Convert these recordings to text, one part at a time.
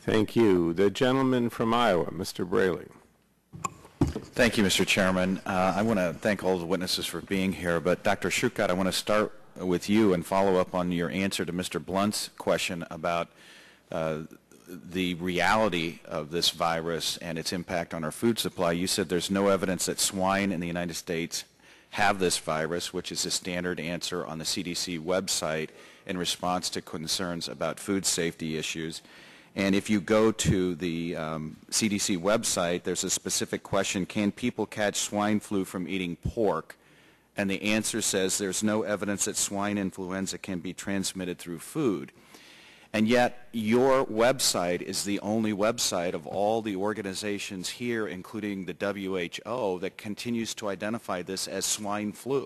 Thank you. The gentleman from Iowa, Mr. Braley. Thank you, Mr. Chairman. I want to thank all the witnesses for being here, but Dr. Schuchart, I want to start with you and follow up on your answer to Mr. Blunt's question about the reality of this virus and its impact on our food supply. You said there's no evidence that swine in the United States have this virus, which is a standard answer on the CDC website in response to concerns about food safety issues. And if you go to the CDC website, there's a specific question, can people catch swine flu from eating pork? And the answer says there's no evidence that swine influenza can be transmitted through food. And yet your website is the only website of all the organizations here, including the WHO, that continues to identify this as swine flu.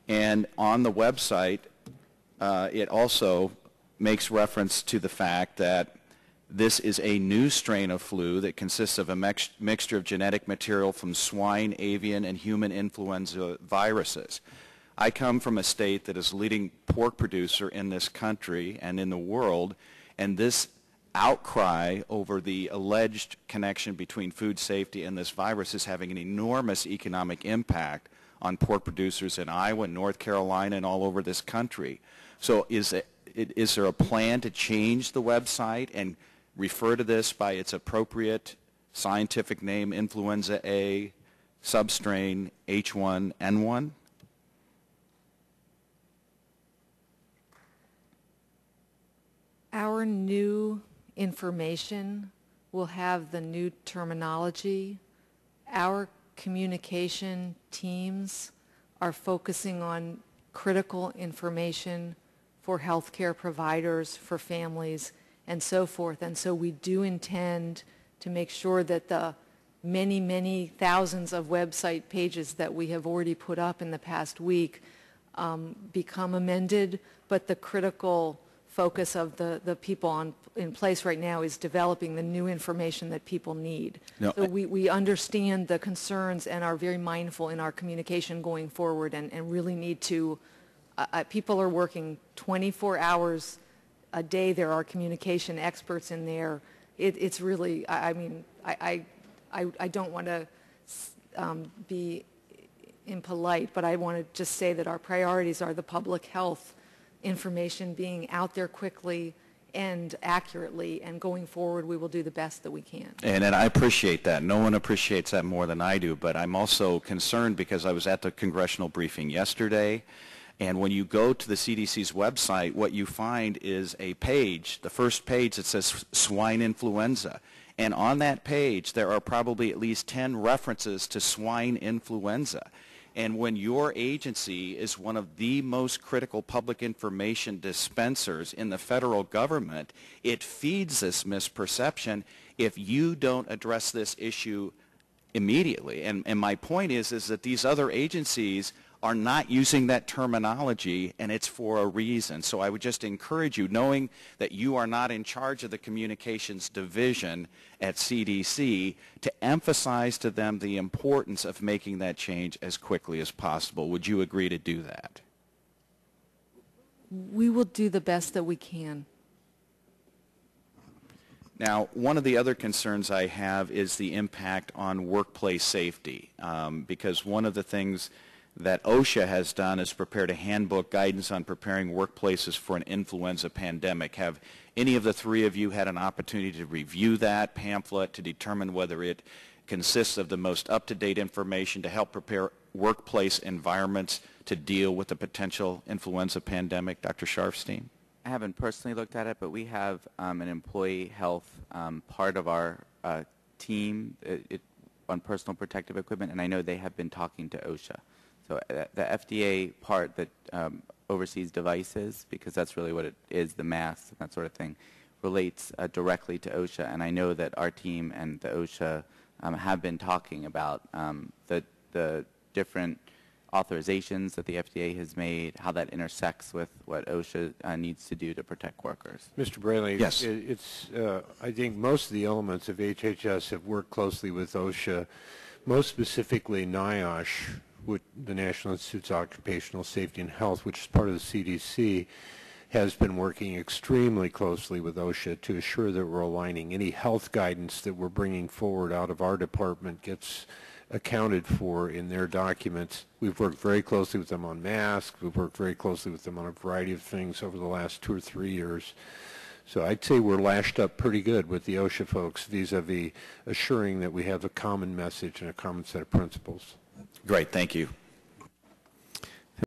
And on the website, it also makes reference to the fact that this is a new strain of flu that consists of a mixture of genetic material from swine, avian, and human influenza viruses. I come from a state that is the leading pork producer in this country and in the world, and this outcry over the alleged connection between food safety and this virus is having an enormous economic impact on pork producers in Iowa, North Carolina, and all over this country. So is there a plan to change the website and refer to this by its appropriate scientific name, influenza A, substrain H1N1? Our new information will have the new terminology. Our communication teams are focusing on critical information for healthcare providers, for families, and so forth. And so we do intend to make sure that the many, many thousands of website pages that we have already put up in the past week become amended, but the critical focus of the people in place right now is developing the new information that people need. No, so we understand the concerns and are very mindful in our communication going forward and really need to, people are working 24 hours a day. There are communication experts in there. It's really, I mean, I don't want to be impolite, but I want to just say that our priorities are the public health information being out there quickly and accurately, and going forward we will do the best that we can. And I appreciate that. No one appreciates that more than I do, but I'm also concerned because I was at the congressional briefing yesterday, and when you go to the CDC's website, what you find is a page, the first page that says swine influenza. And on that page there are probably at least 10 references to swine influenza. And when your agency is one of the most critical public information dispensers in the federal government, it feeds this misperception if you don't address this issue immediately. And my point is that these other agencies are not using that terminology, and it's for a reason. So I would just encourage you, knowing that you are not in charge of the communications division at CDC, to emphasize to them the importance of making that change as quickly as possible. Would you agree to do that? We will do the best that we can. Now, one of the other concerns I have is the impact on workplace safety, because one of the things that OSHA has done is prepared a handbook guidance on preparing workplaces for an influenza pandemic. Have any of the three of you had an opportunity to review that pamphlet to determine whether it consists of the most up-to-date information to help prepare workplace environments to deal with the potential influenza pandemic? Dr. Sharfstein? I haven't personally looked at it, but we have an employee health part of our team on personal protective equipment, and I know they have been talking to OSHA. So the FDA part that oversees devices, because that's really what it is, the masks and that sort of thing, relates directly to OSHA. And I know that our team and the OSHA have been talking about the different authorizations that the FDA has made, how that intersects with what OSHA needs to do to protect workers. Mr. Braley, yes. I think most of the elements of HHS have worked closely with OSHA, most specifically NIOSH, the National Institutes of Occupational Safety and Health, which is part of the CDC, has been working extremely closely with OSHA to assure that we're aligning. Any health guidance that we're bringing forward out of our department gets accounted for in their documents. We've worked very closely with them on masks. We've worked very closely with them on a variety of things over the last 2 or 3 years. So I'd say we're lashed up pretty good with the OSHA folks vis-a-vis assuring that we have a common message and a common set of principles. Great, thank you.